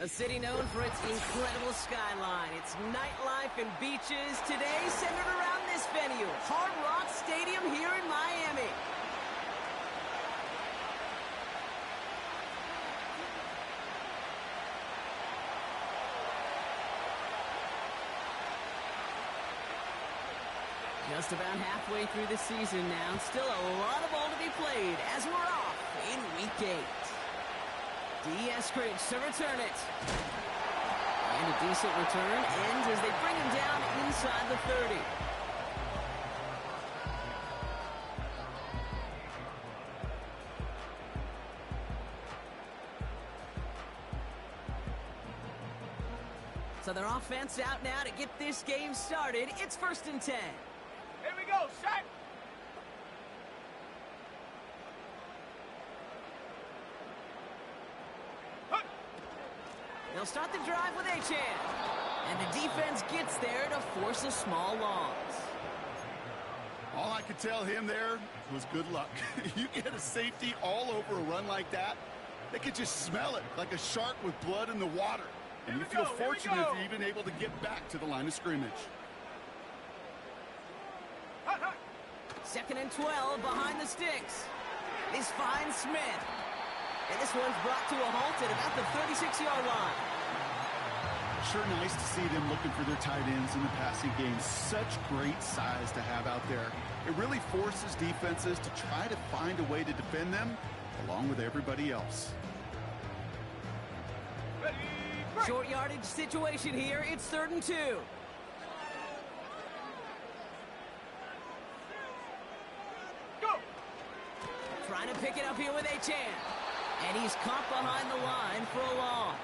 A city known for its incredible skyline, its nightlife and beaches, today centered around this venue, Hard Rock Stadium here in Miami. Just about halfway through the season now, still a lot of ball to be played as we're off in Week 8. D'Eskridge to return it. And a decent return ends as they bring him down inside the 30. So their offense out now to get this game started. It's 1st and 10. Here we go, set! They'll start the drive with Achan. And the defense gets there to force a small loss. All I could tell him there was good luck. You get a safety all over a run like that, they could just smell it like a shark with blood in the water. And you feel fortunate if you're even able to get back to the line of scrimmage. 2nd and 12 behind the sticks. This finds Smith. And this one's brought to a halt at about the 36-yard line. Sure nice to see them looking for their tight ends in the passing game. Such great size to have out there. It really forces defenses to try to find a way to defend them along with everybody else. Short yardage situation here. It's 3rd and 2. Trying to pick it up here with Achan. And he's caught behind the line for a loss.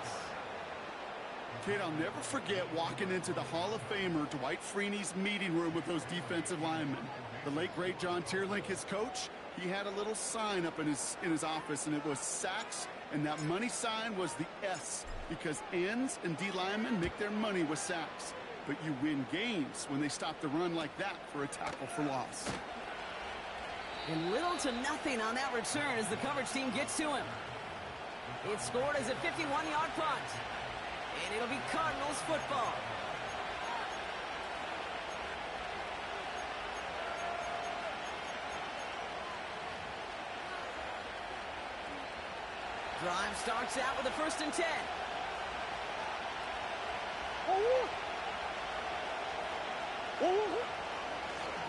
Kid, I'll never forget walking into the Hall of Famer Dwight Freeney's meeting room with those defensive linemen. The late, great John Tierlink, his coach, he had a little sign up in his office, and it was sacks, and that money sign was the S, because ends and D linemen make their money with sacks. But you win games when they stop the run like that for a tackle for loss. And little to nothing on that return as the coverage team gets to him. It's scored as a 51-yard punt. And it'll be Cardinals football. Drive starts out with a 1st and 10.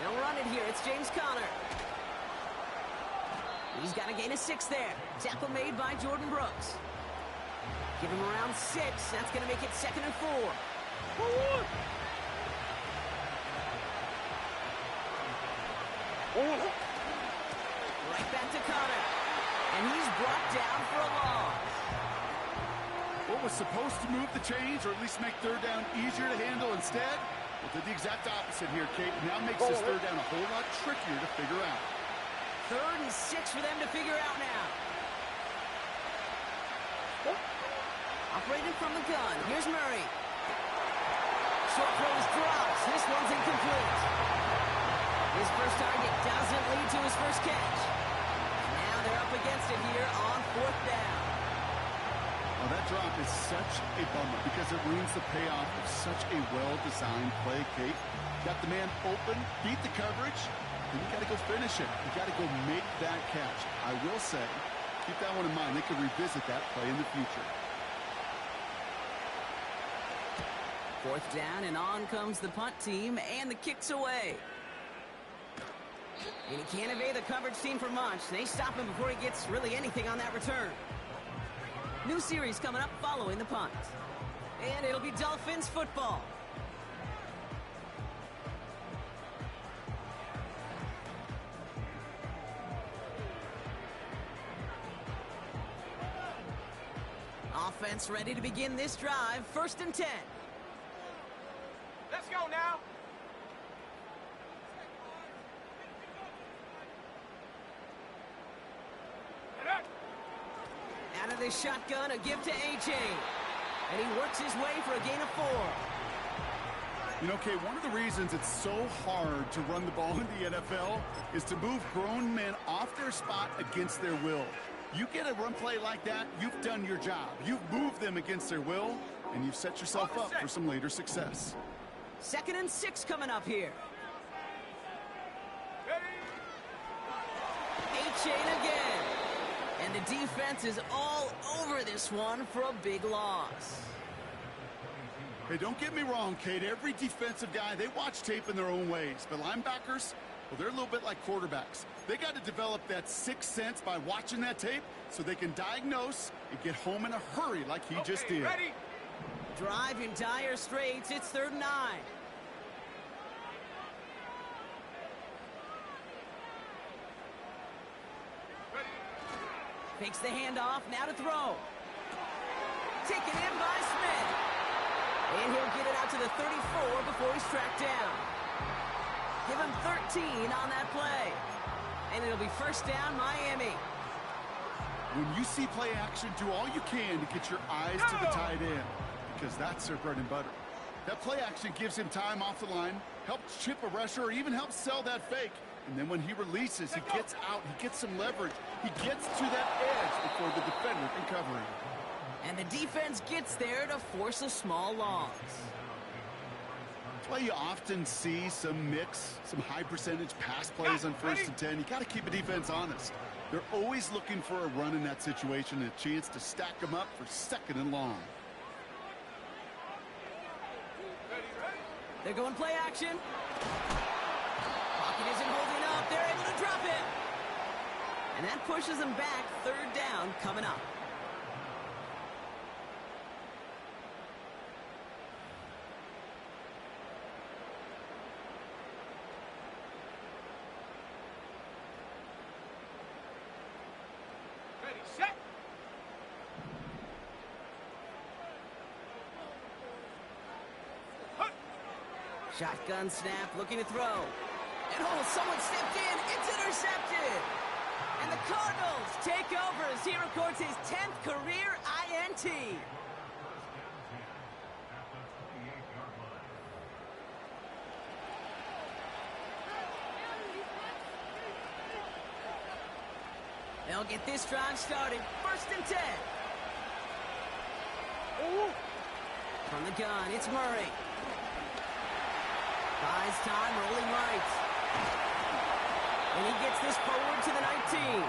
They'll run it here. It's James Conner. He's got a gain of 6 there. Tackle made by Jordan Brooks. Give him around 6. That's going to make it 2nd and 4. Right back to Conner. And he's brought down for a loss. What was supposed to move the chains, or at least make 3rd down easier to handle instead, well, did the exact opposite here, Kate. It now makes this 3rd down a whole lot trickier to figure out. 3rd and 6 for them to figure out now. Operated from the gun. Here's Murray. Short throws drops. This one's incomplete. His first target doesn't lead to his first catch. Now they're up against it here on 4th down. Well, that drop is such a bummer because it ruins the payoff of such a well-designed play, Kate. Got the man open, beat the coverage, then you got to go finish it. You got to go make that catch. I will say, keep that one in mind. They could revisit that play in the future. 4th down, and on comes the punt team, and the kick's away. And he can't evade the coverage team for much. They stop him before he gets really anything on that return. New series coming up following the punt. And it'll be Dolphins football. Offense ready to begin this drive. 1st and 10. Let's go now. Out of the shotgun, a give to A.J. And he works his way for a gain of 4. You know, Kay, one of the reasons it's so hard to run the ball in the NFL is to move grown men off their spot against their will. You get a run play like that, you've done your job. You've moved them against their will, and you've set yourself up for some later success. 2nd and 6 coming up here. A-chain again. And the defense is all over this one for a big loss. Hey, don't get me wrong, Kate. Every defensive guy, they watch tape in their own ways. But linebackers, well, they're a little bit like quarterbacks. They got to develop that sixth sense by watching that tape so they can diagnose and get home in a hurry like he just did. Ready? Drive in dire straits. It's 3rd and 9. Fakes the handoff, now to throw. Taken in by Smith. And he'll get it out to the 34 before he's tracked down. Give him 13 on that play. And it'll be 1st down, Miami. When you see play action, do all you can to get your eyes to the tight end, because that's their bread and butter. That play action gives him time off the line, helps chip a rusher, or even helps sell that fake. And then when he releases, he gets out, he gets some leverage. He gets to that edge before the defender can cover him. And the defense gets there to force a small loss. That's why you often see some mix, some high percentage pass plays on 1st and 10. You got to keep a defense honest. They're always looking for a run in that situation and a chance to stack them up for 2nd and long. They're going play action. Pocket isn't holding up. They're able to drop it. And that pushes them back. 3rd down coming up. Ready, set. Shotgun snap, looking to throw. And someone stepped in. It's intercepted. And the Cardinals take over as he records his 10th career INT. They'll get this drive started. 1st and 10. From the gun, it's Murray. Buys time, rolling right. And he gets this forward to the 19.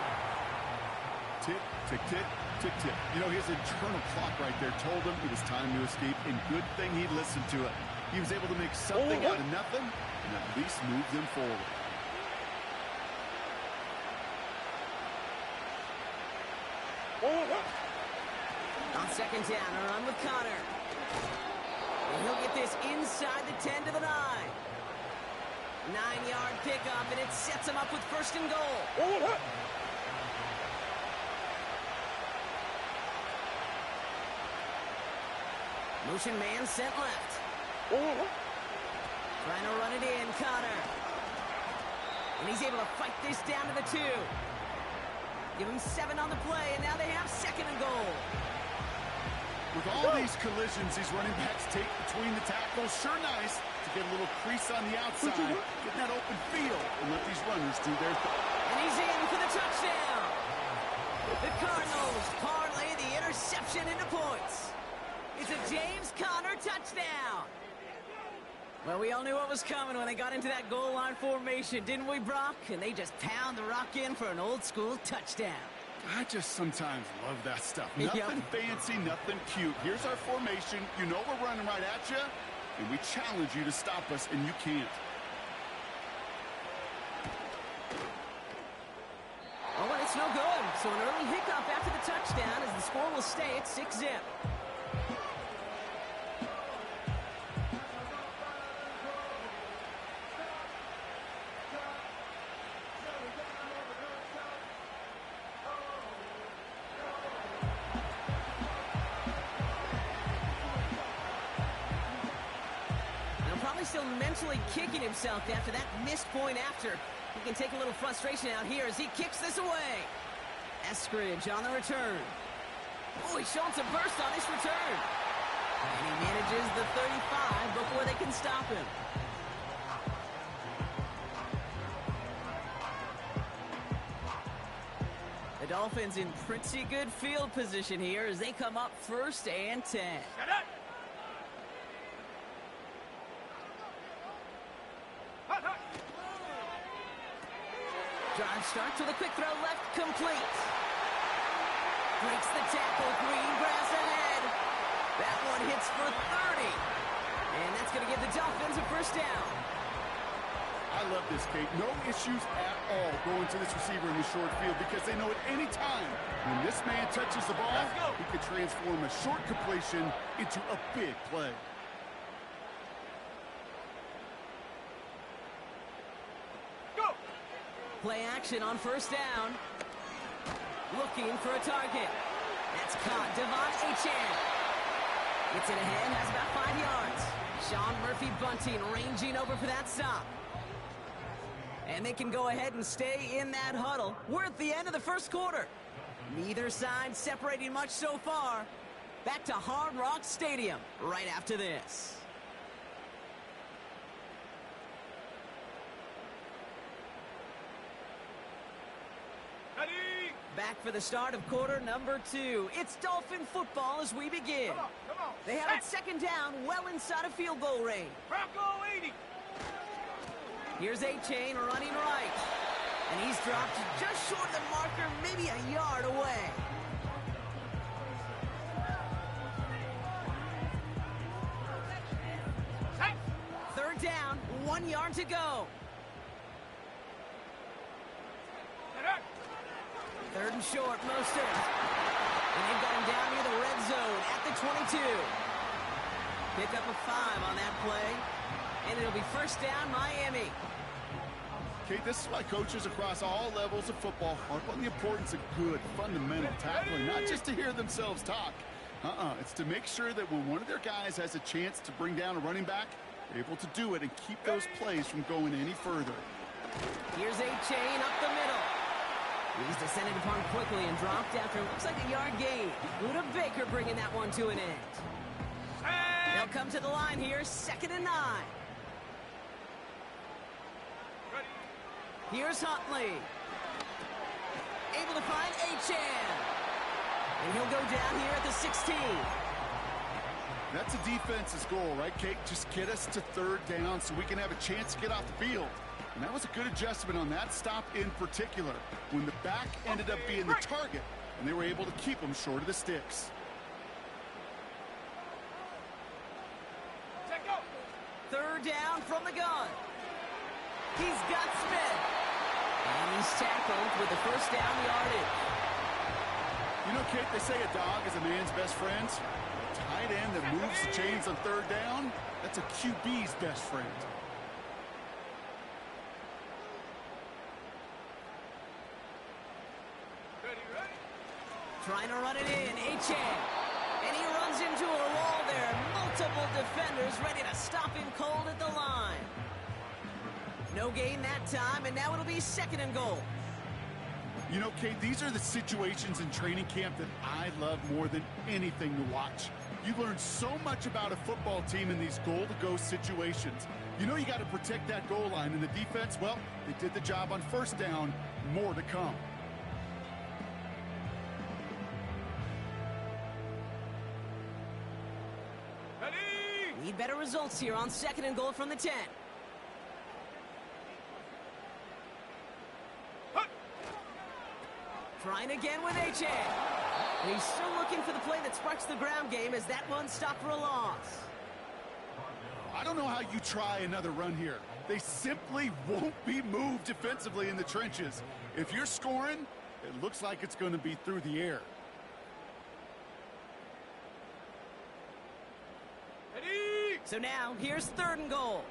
Tick, tick, tick, tick, tick. You know, his internal clock right there told him it was time to escape, and good thing he listened to it. He was able to make something out of nothing and at least move them forward. On 2nd down, a run with Connor. And he'll get this inside the 10 to the 9. 9-yard pickup, and it sets him up with 1st and goal. Motion man sent left. Trying to run it in, Connor. And he's able to fight this down to the 2. Give him 7 on the play, and now they have 2nd and goal. With all these collisions, these running backs take between the tackles. Sure nice to get a little crease on the outside, get that open field, and let these runners do their thing. And he's in for the touchdown. The Cardinals parlay the interception into points. It's a James Conner touchdown. Well, we all knew what was coming when they got into that goal line formation, didn't we, Brock? And they just pound the rock in for an old-school touchdown. I just sometimes love that stuff. Nothing fancy, nothing cute. Here's our formation. You know we're running right at you, and we challenge you to stop us, and you can't. Oh, and it's no good. So an early hiccup after the touchdown as the score will stay at 6-zip. Still mentally kicking himself after that missed point after. He can take a little frustration out here as he kicks this away. Eskridge on the return. Oh, he's showing some burst on this return. And he manages the 35 before they can stop him. The Dolphins in pretty good field position here as they come up 1st and 10. Shut up! Hut, hut. Drive starts with a quick throw left, complete. Breaks the tackle, green grass ahead. That one hits for 30. And that's going to give the Dolphins a 1st down. I love this, Kate. No issues at all going to this receiver in the short field because they know at any time when this man touches the ball, he could transform a short completion into a big play. Go! Play action on 1st down. Looking for a target. That's caught. Devon Achane. Gets it ahead, has about 5 yards. Sean Murphy-Bunting ranging over for that stop. And they can go ahead and stay in that huddle. We're at the end of the 1st quarter. Neither side separating much so far. Back to Hard Rock Stadium right after this. Ready? Back for the start of quarter number 2. It's Dolphin football as we begin. Come on. They have it 2nd down, well inside of field goal range. Bronco 80. Here's Achane running right. And he's dropped just short of the marker, maybe a yard away. Set. 3rd down, 1 yard to go. Set up. 3rd and short, Mostert. And they've got him down near the red zone at the 22. Pick up a 5 on that play. And it'll be 1st down, Miami. Kate, this is why coaches across all levels of football harp on the importance of good, fundamental tackling, not just to hear themselves talk. It's to make sure that when one of their guys has a chance to bring down a running back, they're able to do it and keep those plays from going any further. Here's Achane up the middle. He's descended upon quickly and dropped after it looks like a yard gain. Luda Baker bringing that one to an end. They'll come to the line here, 2nd and 9. Ready? Here's Huntley. Able to find Achane. And he'll go down here at the 16. That's a defense's goal, right, Kate? Just get us to 3rd down so we can have a chance to get off the field. And that was a good adjustment on that stop in particular, when the back ended up being the target, and they were able to keep him short of the sticks. Set, go. 3rd down from the gun. He's got Smith. And he's tackled with the 1st down yardage. You know, Kate, they say a dog is a man's best friend. A tight end that moves the chains on 3rd down, that's a QB's best friend. Ready? Trying to run it in, Achane. And he runs into a wall there. Multiple defenders ready to stop him cold at the line. No gain that time, and now it'll be 2nd and goal. You know, Kate, these are the situations in training camp that I love more than anything to watch. You learn so much about a football team in these goal-to-go situations. You know you got to protect that goal line, and the defense, well, they did the job on 1st down. More to come. Ready? Need better results here on 2nd and goal from the 10. Hut. Trying again with Achane. And he's still looking for the play that sparks the ground game as that one stopped for a loss. I don't know how you try another run here. They simply won't be moved defensively in the trenches. If you're scoring, it looks like it's going to be through the air. Ready? So now, here's 3rd and goal.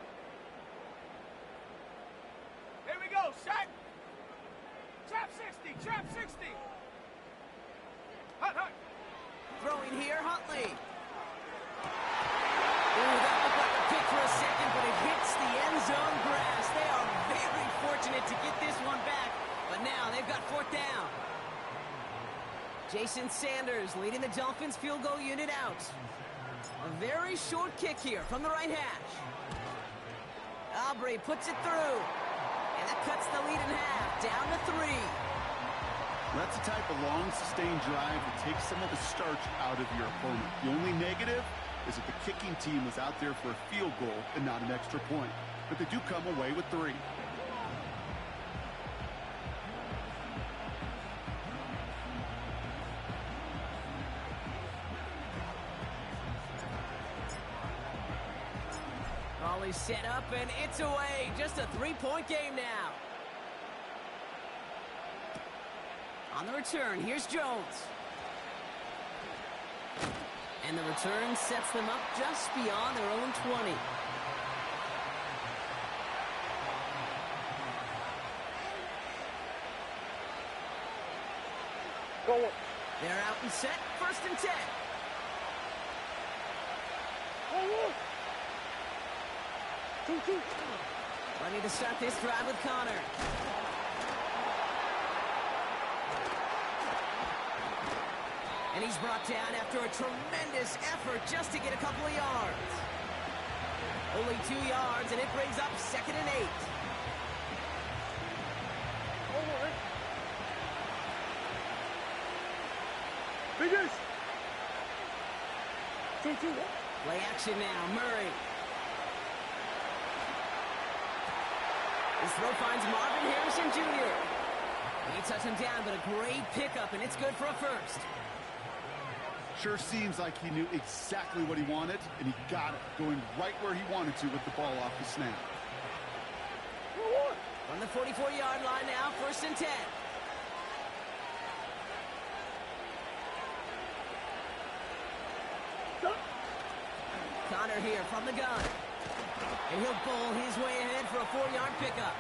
Here we go. Set. Trap 60. Trap 60. Hut, hut. Throwing here, Huntley. Ooh, that looked like a pick for a second, but it hits the end zone grass. They are very fortunate to get this one back, but now they've got 4th down. Jason Sanders leading the Dolphins field goal unit out. A very short kick here from the right hash. Aubrey puts it through, and that cuts the lead in half, down to 3. That's the type of long, sustained drive that takes some of the starch out of your opponent. The only negative is that the kicking team was out there for a field goal and not an extra point. But they do come away with 3. Raleigh set up, and it's away. Just a 3-point game now. On the return, here's Jones. And the return sets them up just beyond their own 20. They're out and set, 1st and 10. Ready to start this drive with Connor. And he's brought down after a tremendous effort just to get a couple of yards. Only 2 yards, and it brings up 2nd and 8. Play action now, Murray. His throw finds Marvin Harrison Jr. He touched him down, but a great pickup, and it's good for a 1st. Sure seems like he knew exactly what he wanted, and he got it, going right where he wanted to with the ball off the snap. From the 44-yard line now, 1st and 10. Connor here from the gun. And he'll bowl his way ahead for a 4-yard pickup.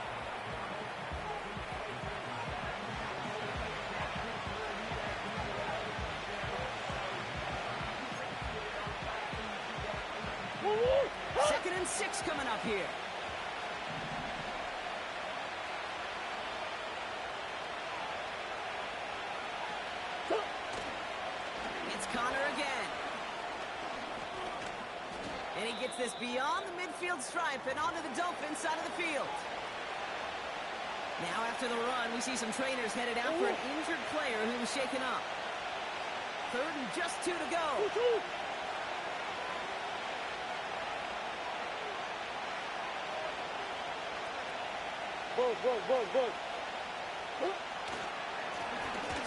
Second and 6 coming up here. It's Connor again. And he gets this beyond the midfield stripe and onto the Dolphins side of the field. Now after the run, we see some trainers headed out for an injured player who was shaken up. 3rd and just 2 to go.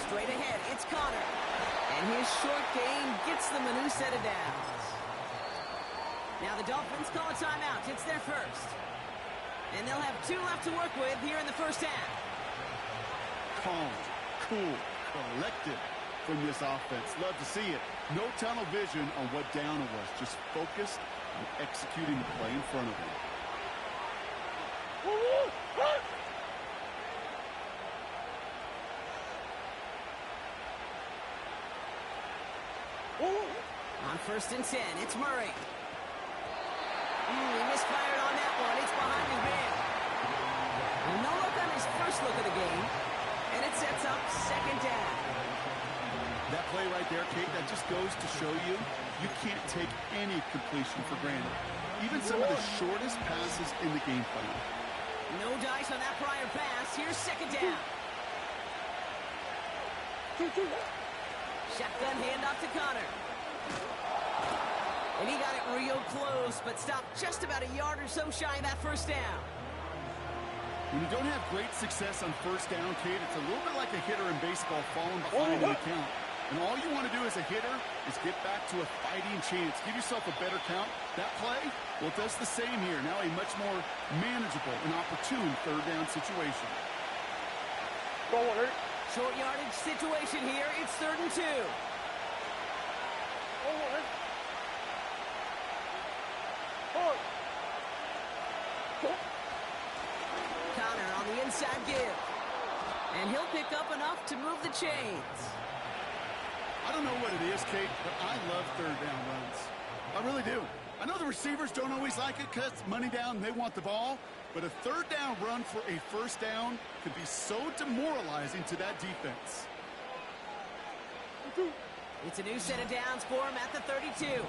Straight ahead, it's Connor. And his short game gets them a new set of downs. Now the Dolphins call a timeout. It's their 1st. And they'll have 2 left to work with here in the 1st half. Calm, cool, collected from this offense. Love to see it. No tunnel vision on what down it was. Just focused on executing the play in front of them. On 1st and 10, it's Murray. He misfired on that one. It's behind his man. No look on his first look of the game. And it sets up 2nd down. That play right there, Kate, that just goes to show you, you can't take any completion for granted. Even some of the shortest passes in the game plan. No dice on that prior pass. Here's 2nd down. Shotgun handoff to Connor. And he got it real close, but stopped just about a yard or so shy of that 1st down. When you don't have great success on 1st down, Kate, it's a little bit like a hitter in baseball falling behind in the count. And all you want to do as a hitter is get back to a fighting chance. Give yourself a better count. That play, well, it does the same here. Now a much more manageable and opportune 3rd down situation. Short yardage situation here. It's 3rd and 2. Connor on the inside give. And he'll pick up enough to move the chains. I don't know what it is, Kate, but I love 3rd down runs. I really do. I know the receivers don't always like it because it's money down and they want the ball, but a 3rd down run for a 1st down could be so demoralizing to that defense. It's a new set of downs for him at the 32.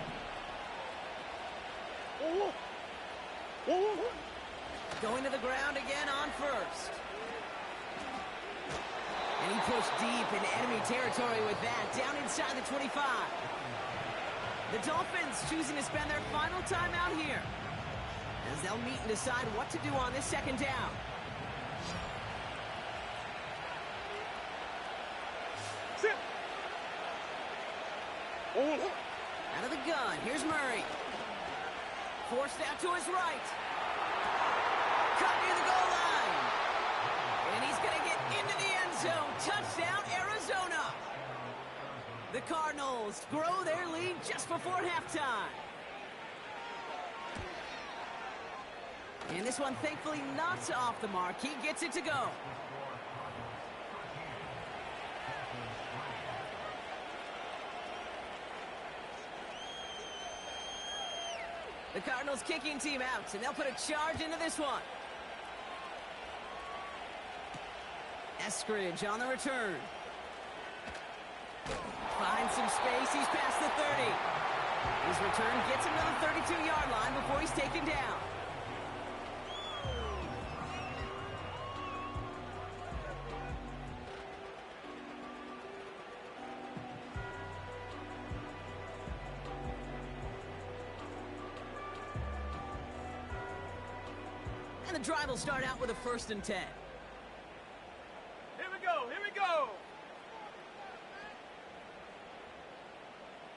Going to the ground again on 1st. And he pushed deep into enemy territory with that, down inside the 25. The Dolphins choosing to spend their final time out here, as they'll meet and decide what to do on this second down. Sit. Out of the gun, here's Murray. Forced out to his right. Cut near the goal line. And he's going to get into the end zone. Touchdown, Arizona. The Cardinals grow their lead just before halftime. And this one, thankfully, not off the mark. He gets it to go. The Cardinals kicking team out, and they'll put a charge into this one. Eskridge on the return. Finds some space. He's past the 30. His return gets him to the 32-yard line before he's taken down. And the drive will start out with a 1st and 10. Here we go, here we go.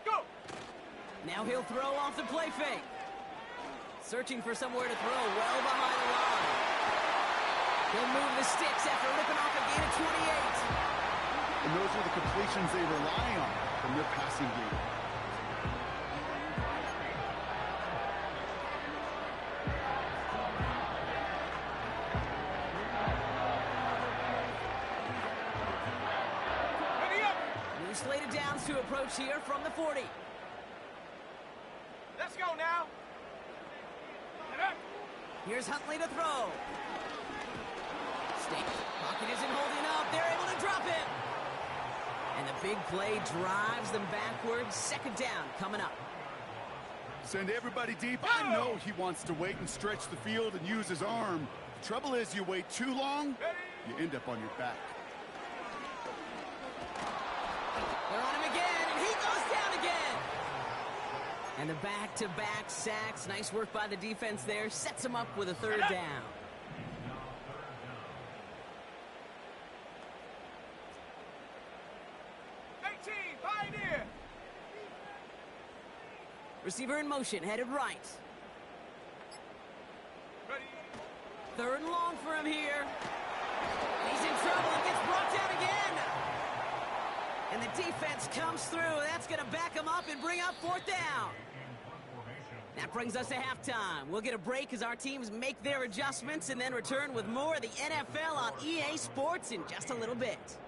Go. Now he'll throw off the play fake. Searching for somewhere to throw well behind the line. He'll move the sticks after ripping off a gain of 28. And those are the completions they rely on from their passing game. Slated downs to approach here from the 40. Let's go now. Here's Huntley to throw. State pocket isn't holding up. They're able to drop him. And the big play drives them backwards. 2nd down coming up. Send everybody deep. I know he wants to wait and stretch the field and use his arm. The trouble is, you wait too long, you end up on your back. They're on him again, and he goes down again. And the back-to-back sacks. Nice work by the defense there. Sets him up with a 3rd down. Pioneer. Receiver in motion, headed right. Ready. 3rd and long for him here. He's in trouble and gets brought down again. And the defense comes through. That's going to back him up and bring up 4th down. That brings us to halftime. We'll get a break as our teams make their adjustments and then return with more of the NFL on EA Sports in just a little bit.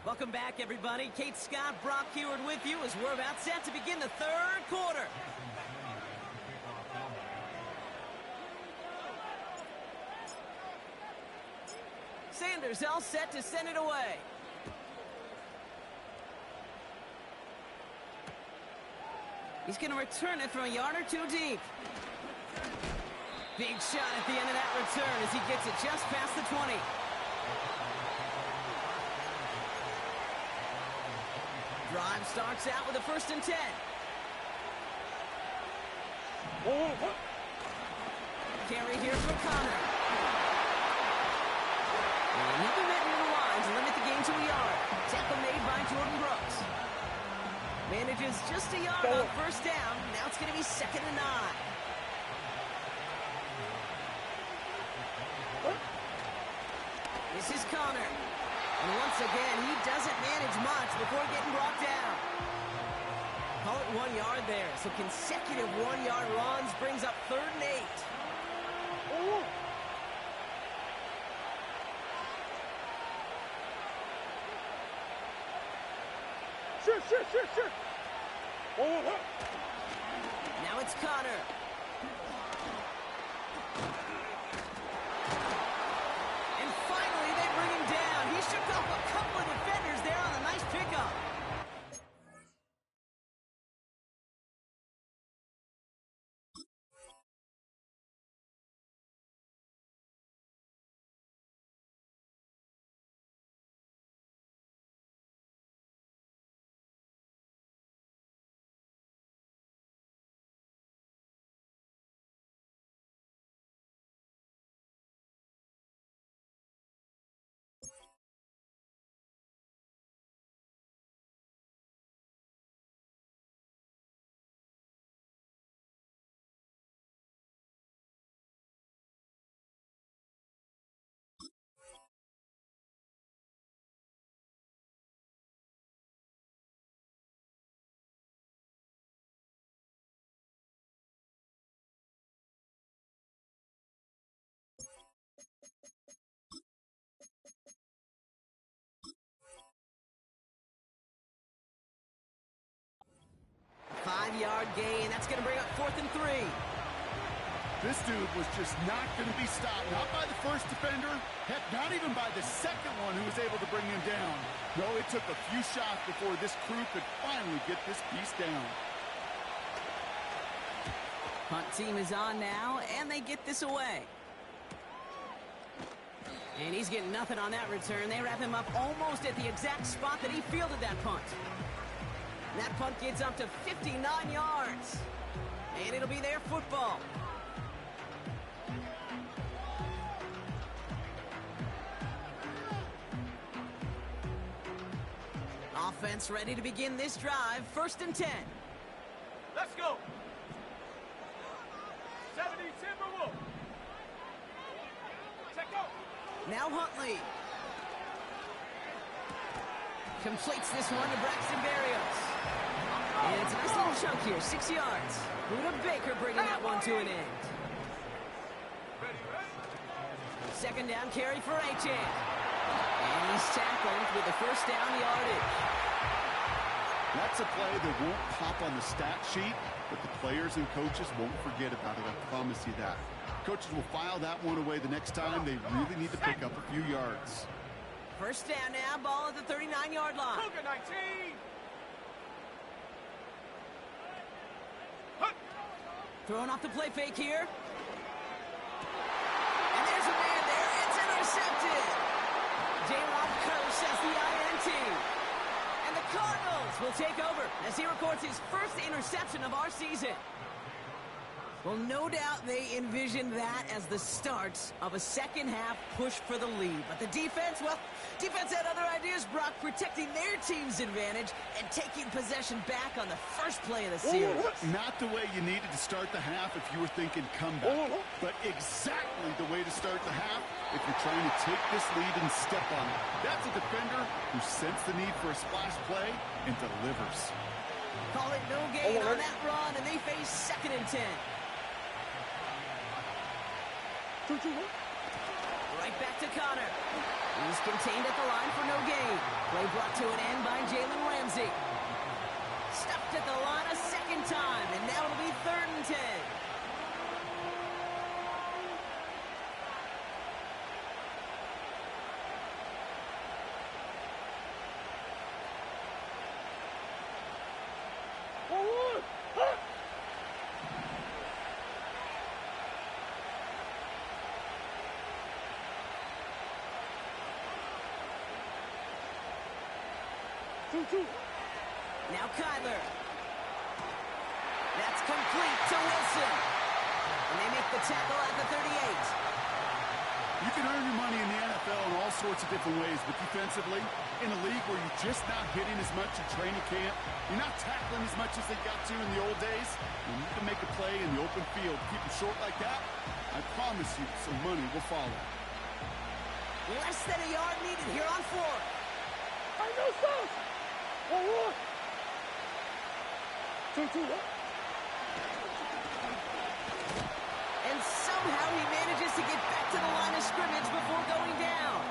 Welcome back, everybody. Kate Scott, Brock Heward with you as we're about set to begin the 3rd quarter. Sanders all set to send it away. He's going to return it from a yard or 2 deep. Big shot at the end of that return as he gets it just past the 20. Drive starts out with a 1st and 10. Carry here from Connor. And he'll be met near the line to limit the gain to a yard. Tackle made by Jordan Brooks. Manages just a yard on 1st down. Now it's going to be 2nd and 9. This is Connor. And once again, he doesn't manage much before getting brought down. Call it 1 yard there. So consecutive 1-yard runs brings up 3rd and 8. Sure. Now it's Connor. 4-yard gain. That's going to bring up 4th and 3. This dude was just not going to be stopped. Not by the first defender. Heck, not even by the second one who was able to bring him down. No, it took a few shots before this crew could finally get this piece down. Punt team is on now, and they get this away. And he's getting nothing on that return. They wrap him up almost at the exact spot that he fielded that punt. And that punt gets up to 59 yards. And it'll be their football. Offense ready to begin this drive. 1st and 10. Let's go. 70 Timberwolves. Check out. Now Huntley. Completes this one to Braxton Berrios. And it's a nice little chunk here, 6 yards. Buda Baker bringing that one to an end. Ready. 2nd down carry for Achane. And he's tackled with the 1st down yardage. That's a play that won't pop on the stat sheet, but the players and coaches won't forget about it, I promise you that. Coaches will file that one away the next time. They really need to pick up a few yards. 1st down now, ball at the 39-yard line. Cougar 19. Throwing off the play fake here. And there's a man there. It's intercepted. J-Rob Curse has the INT. And the Cardinals will take over as he records his 1st interception of our season. Well, no doubt they envisioned that as the start of a second-half push for the lead. But the defense, well, defense had other ideas, Brock, protecting their team's advantage and taking possession back on the first play of the series. Not the way you needed to start the half if you were thinking comeback, but exactly the way to start the half if you're trying to take this lead and step on it. That's a defender who sensed the need for a splash play and delivers. Call it no gain on that run, and they face 2nd and 10. Right back to Connor. He's contained at the line for no gain. Play brought to an end by Jalen Ramsey. Stuffed at the line a 2nd time, and now it'll be 3rd and 10. Now Kyler. That's complete to Wilson. And they make the tackle at the 38. You can earn your money in the NFL in all sorts of different ways, but defensively, in a league where you're just not hitting as much in training camp, you're not tackling as much as they got to in the old days, when you can make a play in the open field, keep them short like that, I promise you some money will follow. Less than a yard needed here on 4th. I know so. 2-2. And somehow he manages to get back to the line of scrimmage before going down.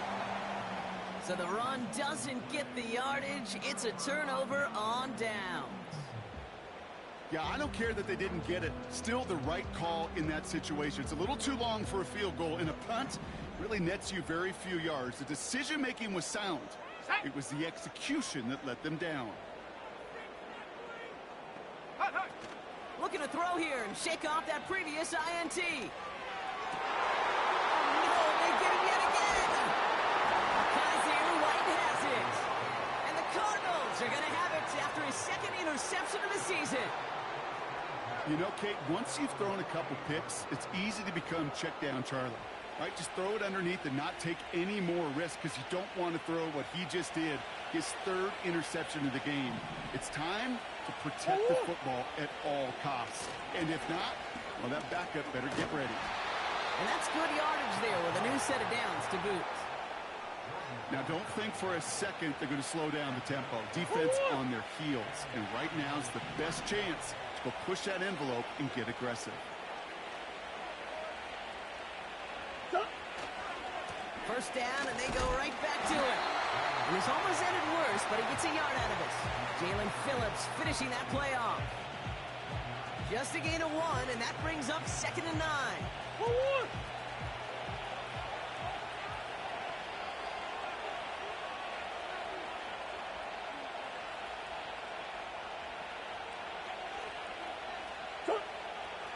So the run doesn't get the yardage. It's a turnover on downs. Yeah, I don't care that they didn't get it. Still the right call in that situation. It's a little too long for a field goal, and a punt really nets you very few yards. The decision-making was sound. It was the execution that let them down. Looking to throw here and shake off that previous INT. Oh, no, they get him yet again. Kaiser White has it. And the Cardinals are going to have it after his 2nd interception of the season. You know, Kate, once you've thrown a couple picks, it's easy to become check down Charlie. Right, just throw it underneath and not take any more risk because you don't want to throw what he just did, his 3rd interception of the game. It's time to protect the football at all costs. And if not, well, that backup better get ready. And that's good yardage there with a new set of downs to boot. Now, don't think for a second they're going to slow down the tempo. Defense on their heels. And right now is the best chance to go push that envelope and get aggressive. 1st down, and they go right back to it. And it's almost ended worse, but he gets a yard out of it. Jalen Phillips finishing that play off. Just a gain of 1, and that brings up 2nd and 9.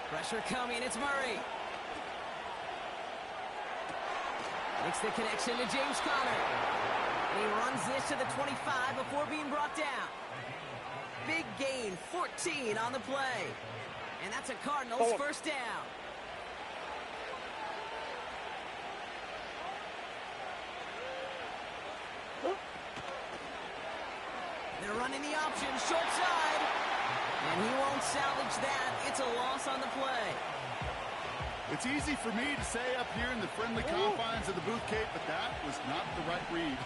Pressure coming, it's Murray. Makes the connection to James Conner. And he runs this to the 25 before being brought down. Big gain, 14 on the play. And that's a Cardinals first down. They're running the option, short side. And he won't salvage that. It's a loss on the play. It's easy for me to say up here in the friendly confines of the booth, Kate, but that was not the right read.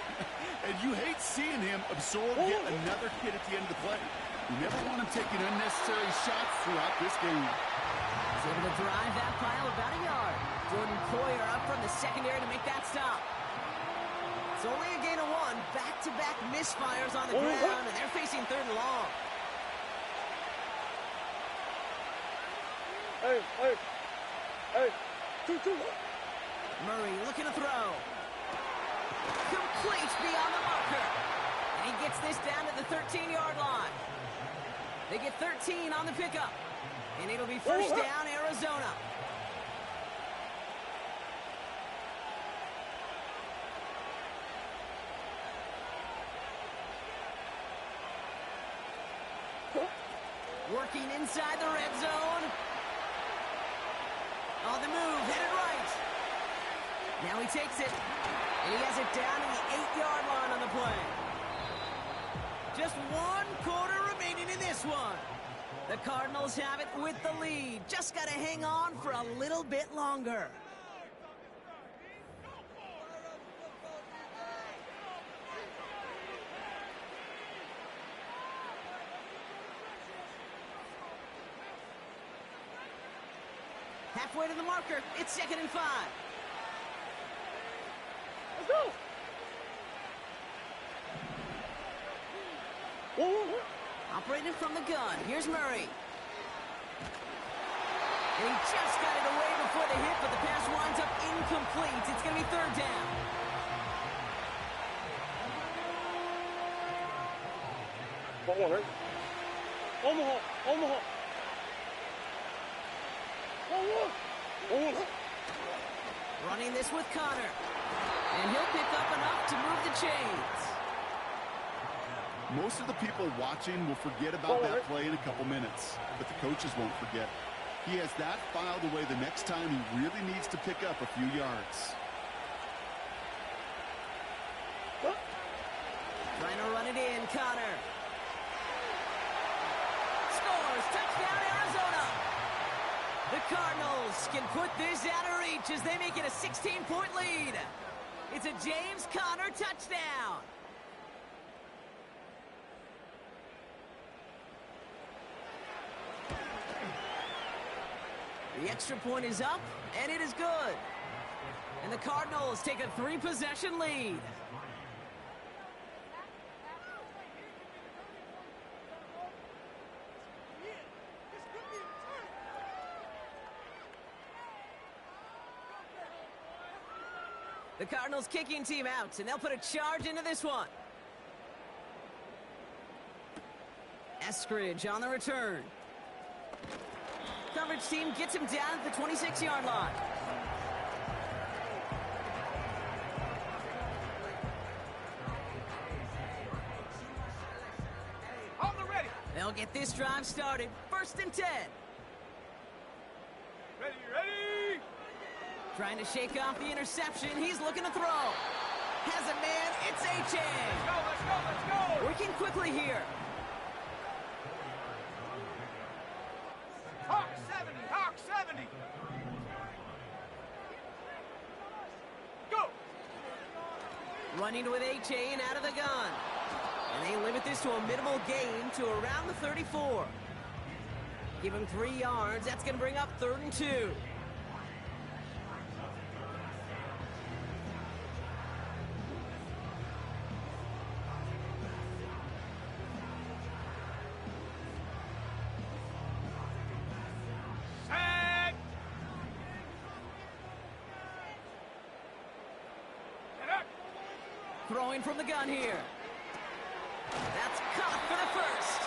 And you hate seeing him absorb yet another hit at the end of the play. You never want him taking unnecessary shots throughout this game. He's able to drive that pile about a yard. Jordan Poyer up from the secondary to make that stop. It's only a gain of 1. Back-to-back misfires on the ground, and they're facing 3rd and long. Hey, 2-2. Murray looking to throw. Complete beyond the marker. And he gets this down to the 13-yard line. They get 13 on the pickup. And it'll be first down, Arizona. Working inside the red zone. On the move, headed right. Now he takes it, and he has it down to the 8-yard line on the play. Just 1 quarter remaining in this one. The Cardinals have it with the lead. Just got to hang on for a little bit longer. Halfway to the marker, it's 2nd and 5. Let's go. Operating from the gun, here's Murray. And he just got it away before the hit, but the pass winds up incomplete. It's going to be 3rd down. Omaha. Running this with Conner. And he'll pick up enough to move the chains. Most of the people watching will forget about that play in a couple minutes, but the coaches won't forget. He has that filed away the next time he really needs to pick up a few yards. Trying to run it in, Conner. Scores, touchdown Arizona. The Cardinals can put this out of reach as they make it a 16-point lead. It's a James Conner touchdown. The extra point is up, and it is good. And the Cardinals take a 3-possession lead. The Cardinals kicking team out, and they'll put a charge into this one. Eskridge on the return. Coverage team gets him down at the 26-yard line. On the ready. They'll get this drive started. 1st and 10. Ready. Trying to shake off the interception. He's looking to throw. Has a man. It's A-Chain. Let's go. Working quickly here. Hawk 70. Go. Running with A-Chain out of the gun. And they limit this to a minimal gain to around the 34. Give him 3 yards. That's going to bring up 3rd and 2. Throwing from the gun here. That's caught for the first.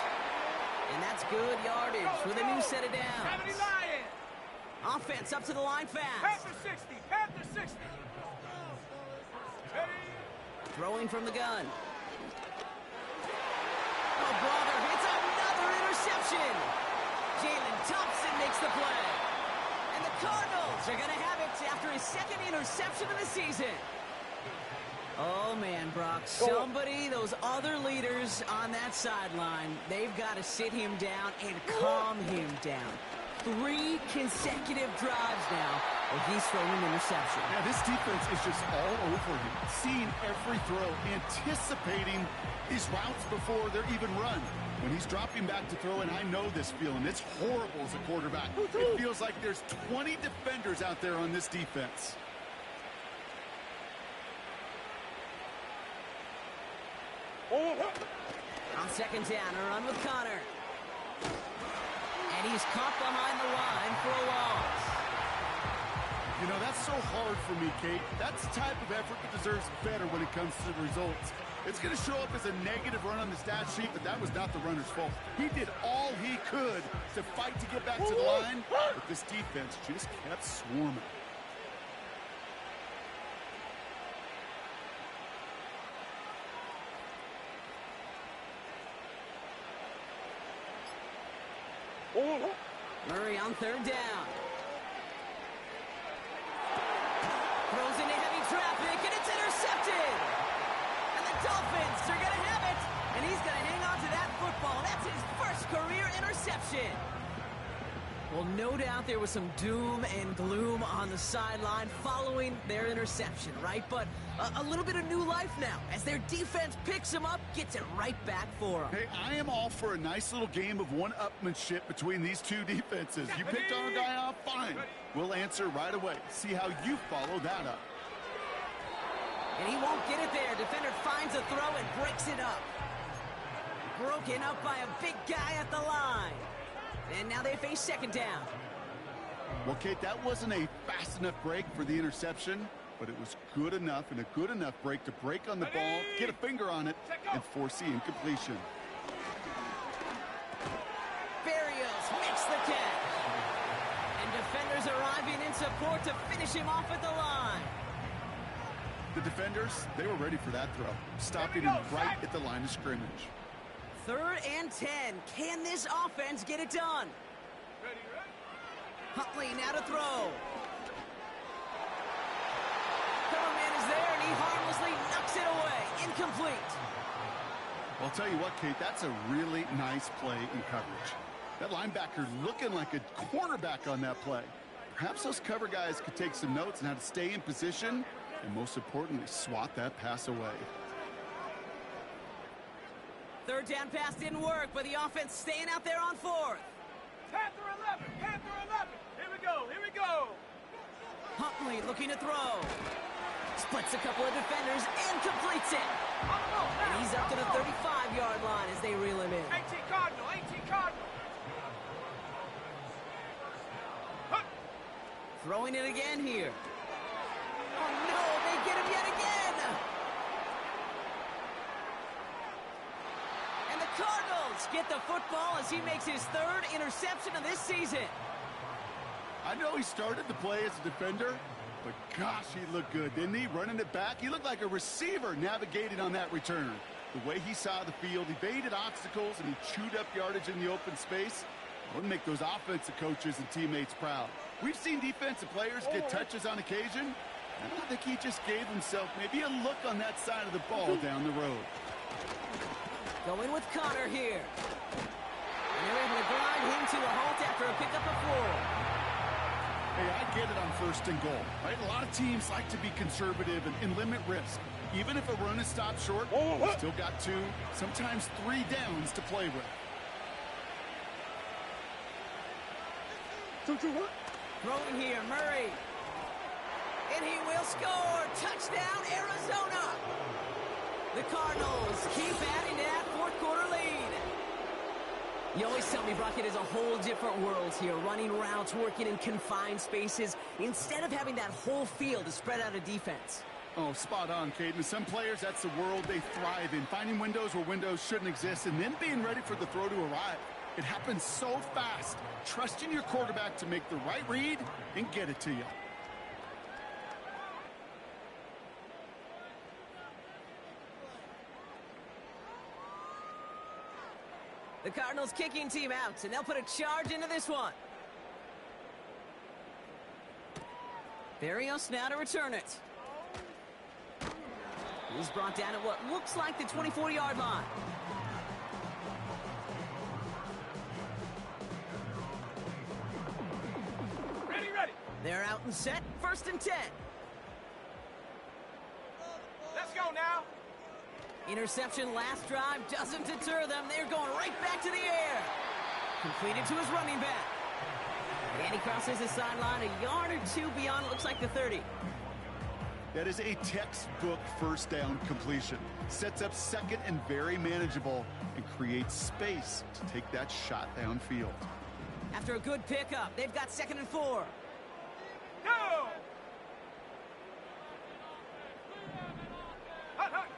And that's good yardage with a new set of downs. 70 Lions. Offense up to the line fast. Panther 60. Panther 60. Ready? Throwing from the gun. Oh, brother, it's another interception. Jalen Thompson makes the play. And the Cardinals are going to have it after his second interception of the season. Oh, man, Brock, somebody, those other leaders on that sideline, they've got to sit him down and calm him down. 3 consecutive drives now, and he's thrown an interception. Yeah, this defense is just all over him, seeing every throw, anticipating these routes before they're even run. When he's dropping back to throw, and I know this feeling, it's horrible as a quarterback. It feels like there's 20 defenders out there on this defense. On second down, a run with Connor. And he's caught behind the line for a loss. You know, that's so hard for me, Kate. That's the type of effort that deserves better when it comes to the results. It's going to show up as a negative run on the stat sheet, but that was not the runner's fault. He did all he could to fight to get back to the line, but this defense just kept swarming. Murray on third down. Throws into heavy traffic, and it's intercepted. And the Dolphins are going to have it. And he's going to hang on to that football. That's his first career interception. Well, no doubt there was some doom and gloom on the sideline following their interception, right? But a little bit of new life now as their defense picks him up, gets it right back for him. Hey, I am all for a nice little game of one-upmanship between these two defenses. You picked on a guy off, fine. We'll answer right away. See how you follow that up. And he won't get it there. Defender finds a throw and breaks it up. Broken up by a big guy at the line. And now they face second down. Well, Kate, that wasn't a fast enough break for the interception, but it was good enough and a good enough break to break on the ball, get a finger on it, and force the incompletion. Barrios makes the catch. And defenders arriving in support to finish him off at the line. The defenders, they were ready for that throw, stopping him right at the line of scrimmage. 3rd and 10. Can this offense get it done? Ready? Huntley now to throw. Coverman is there, and he harmlessly knocks it away. Incomplete. Well, I'll tell you what, Kate, that's a really nice play in coverage. That linebacker looking like a cornerback on that play. Perhaps those cover guys could take some notes on how to stay in position and, most importantly, swat that pass away. 3rd down pass didn't work, but the offense staying out there on 4th. Panther 11. Panther 11. Here we go. Here we go. Huntley looking to throw. Splits a couple of defenders and completes it. And he's up to the 35-yard line as they reel him in. 18 Cardinal. 18 Cardinal. Throwing it again here. Oh, no, they get him yet again. And the Cardinals get the football as he makes his 3rd interception of this season. I know he started the play as a defender, but gosh, he looked good, didn't he? Running it back, he looked like a receiver navigating on that return. The way he saw the field, he baited obstacles and he chewed up yardage in the open space. Wouldn't make those offensive coaches and teammates proud. We've seen defensive players get touches on occasion, and I think he just gave himself maybe a look on that side of the ball down the road. Going with Connor here. And they're able to grind him to a halt after a pickup of 4. Hey, I get it on 1st and goal, right? A lot of teams like to be conservative and limit risk. Even if a run is stopped short, you still got 2, sometimes 3 downs to play with. Throwing here, Murray. And he will score. Touchdown, Arizona. The Cardinals keep adding to that 4th quarter lead. You always tell me, Brock, it is a whole different world here. Running routes, working in confined spaces, instead of having that whole field to spread out a defense. Oh, spot on, Caden. Some players, that's the world they thrive in. Finding windows where windows shouldn't exist and then being ready for the throw to arrive. It happens so fast. Trusting your quarterback to make the right read and get it to you. The Cardinals kicking team out, and they'll put a charge into this one. Barrios now to return it. He's brought down at what looks like the 24-yard line. Ready, ready. They're out and set, 1st and 10. Let's go now. Interception last drive doesn't deter them. They're going right back to the air. Completed to his running back. And he crosses the sideline a yard or two beyond, looks like the 30. That is a textbook first down completion. Sets up second and very manageable and creates space to take that shot downfield. After a good pickup, they've got 2nd and 4. Go! Hut, hut.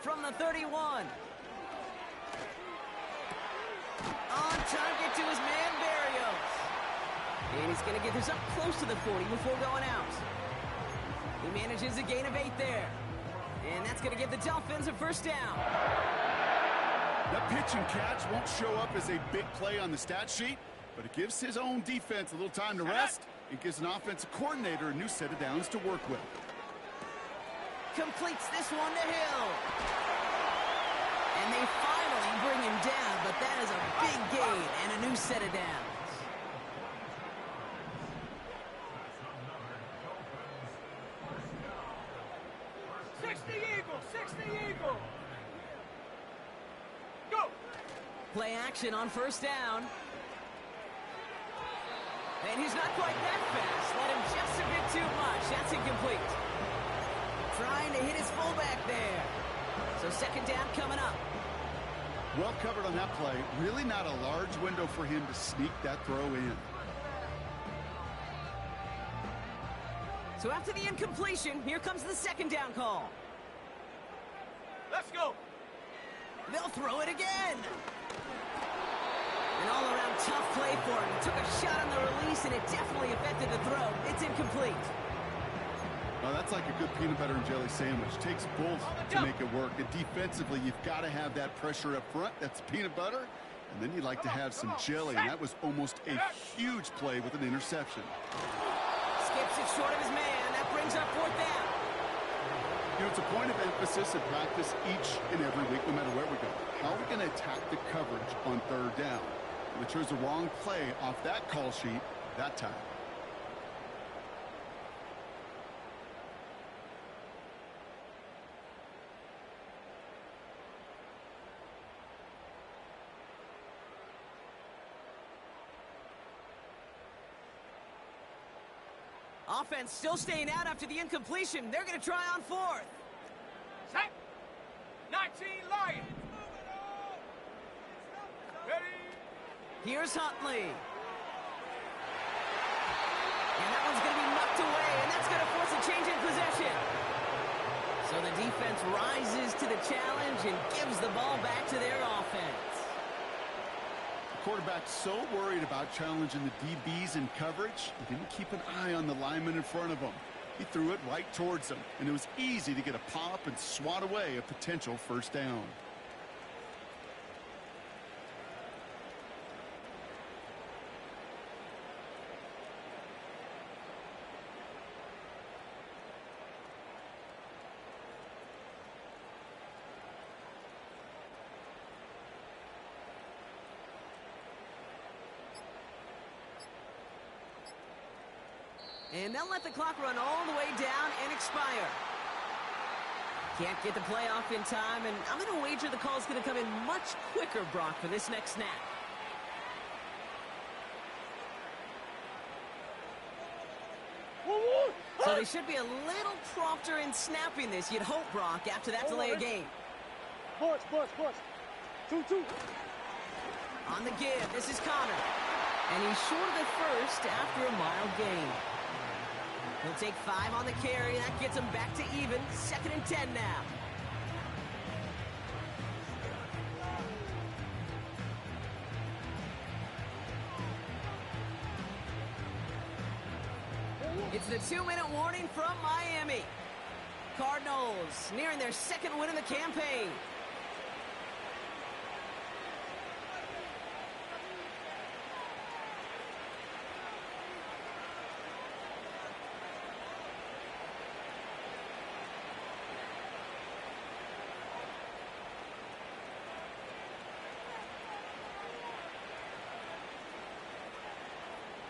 From the 31. On target to his man, Barrios. And he's going to get this up close to the 40 before going out. He manages a gain of 8 there. And that's going to give the Dolphins a 1st down. That pitch and catch won't show up as a big play on the stat sheet, but it gives his own defense a little time to rest. It gives an offensive coordinator a new set of downs to work with. Completes this one to Hill. And they finally bring him down, but that is a big gain and a new set of downs. Play action on 1st down. And he's not quite that fast. Let him just a bit too much. That's incomplete. Trying to hit his fullback there. So 2nd down coming up. Well covered on that play. Really not a large window for him to sneak that throw in. So after the incompletion, here comes the 2nd down call. Let's go. They'll throw it again. An all-around tough play for him. He took a shot on the release, and it definitely affected the throw. It's incomplete. Well, that's like a good peanut butter and jelly sandwich. Takes both to make it work. And defensively, you've got to have that pressure up front. That's peanut butter. And then you'd like to have some jelly. And that was almost a huge play with an interception. Skips it short of his man. That brings up 4th down. You know, it's a point of emphasis in practice each and every week, no matter where we go. How are we going to attack the coverage on 3rd down? And they chose the wrong play off that call sheet that time. Offense still staying out after the incompletion. They're going to try on 4th. Set. 19 Lions. Ready. Here's Huntley. And that one's going to be knocked away, and that's going to force a change in possession. So the defense rises to the challenge and gives the ball back to their offense. Quarterback's so worried about challenging the DBs in coverage, he didn't keep an eye on the lineman in front of him. He threw it right towards him, and it was easy to get a pop and swat away a potential 1st down. And they'll let the clock run all the way down and expire. Can't get the play off in time, and I'm going to wager the call's going to come in much quicker, Brock, for this next snap. So they should be a little prompter in snapping this, you'd hope, Brock, after that delay of game. Push. 2-2. On the give, this is Connor. And he's short of the 1st after a mild gain. He'll take 5 on the carry. That gets him back to even. 2nd and 10 now. It's the 2-minute warning from Miami. Cardinals nearing their 2nd win of the campaign.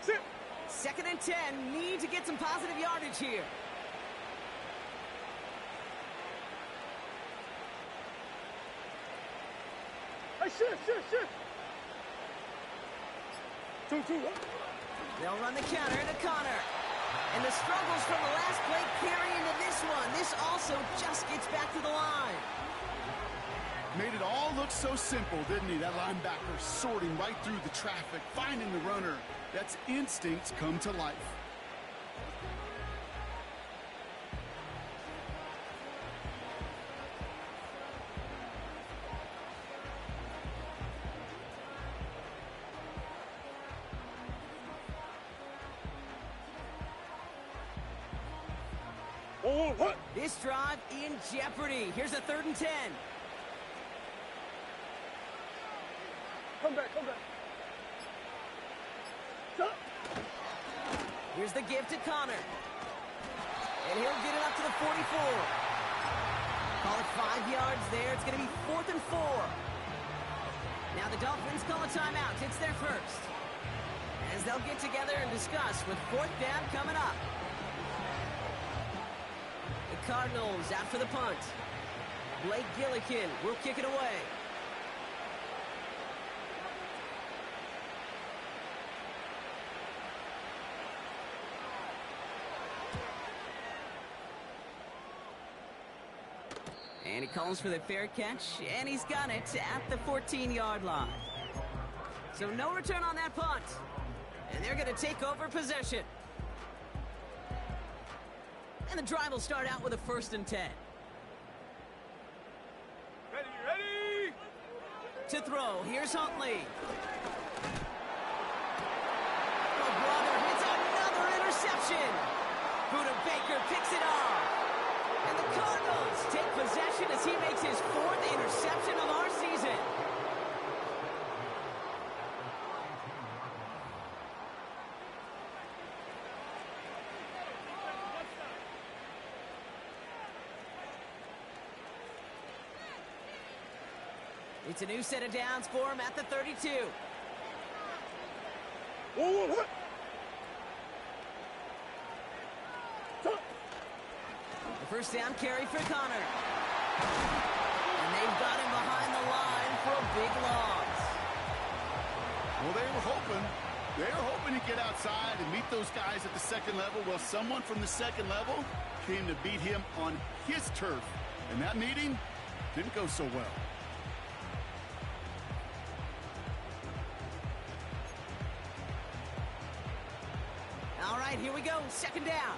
Sit. 2nd and 10. Need to get some positive yardage here. Hey, shift. 2-2. They'll run the counter into Connor. And the struggles from the last play carry into this one. This also just gets back to the line. Made it all look so simple, didn't he? That linebacker sorting right through the traffic, finding the runner. That's instincts come to life. Oh, what? This drive in jeopardy. Here's a 3rd and 10. Come back. Stop. Here's the give to Connor. And he'll get it up to the 44. Call it 5 yards there. It's going to be 4th and 4. Now the Dolphins call a timeout. It's their first. As they'll get together and discuss with 4th down coming up. The Cardinals out for the punt. Blake Gillikin will kick it away. And he calls for the fair catch, and he's got it at the 14-yard line. So no return on that punt. And they're going to take over possession. And the drive will start out with a 1st and 10. Ready. To throw, here's Huntley. Oh, brother, it's another interception. Buda Baker picks it off. And the Cardinals take possession as he makes his 4th interception of our season. It's a new set of downs for him at the 32. Oh, what? The 1st down carry for Connor. And they've got him behind the line for a big loss. Well, they were hoping to get outside and meet those guys at the 2nd level. Well, someone from the 2nd level came to beat him on his turf. And that meeting didn't go so well. All right, here we go. 2nd down.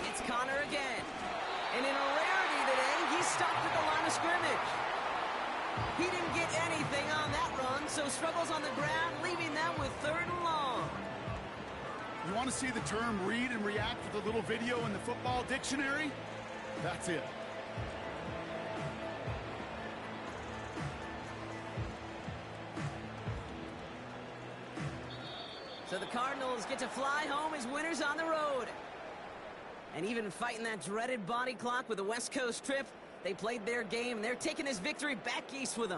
It's Connor again. And in a rarity today, he stopped at the line of scrimmage. He didn't get anything on that run, so struggles on the ground, leaving them with 3rd and long. You want to see the term read and react with a little video in the football dictionary? That's it. So the Cardinals get to fly home as winners on the road. And even fighting that dreaded body clock with the West Coast trip, they played their game, and they're taking this victory back east with them.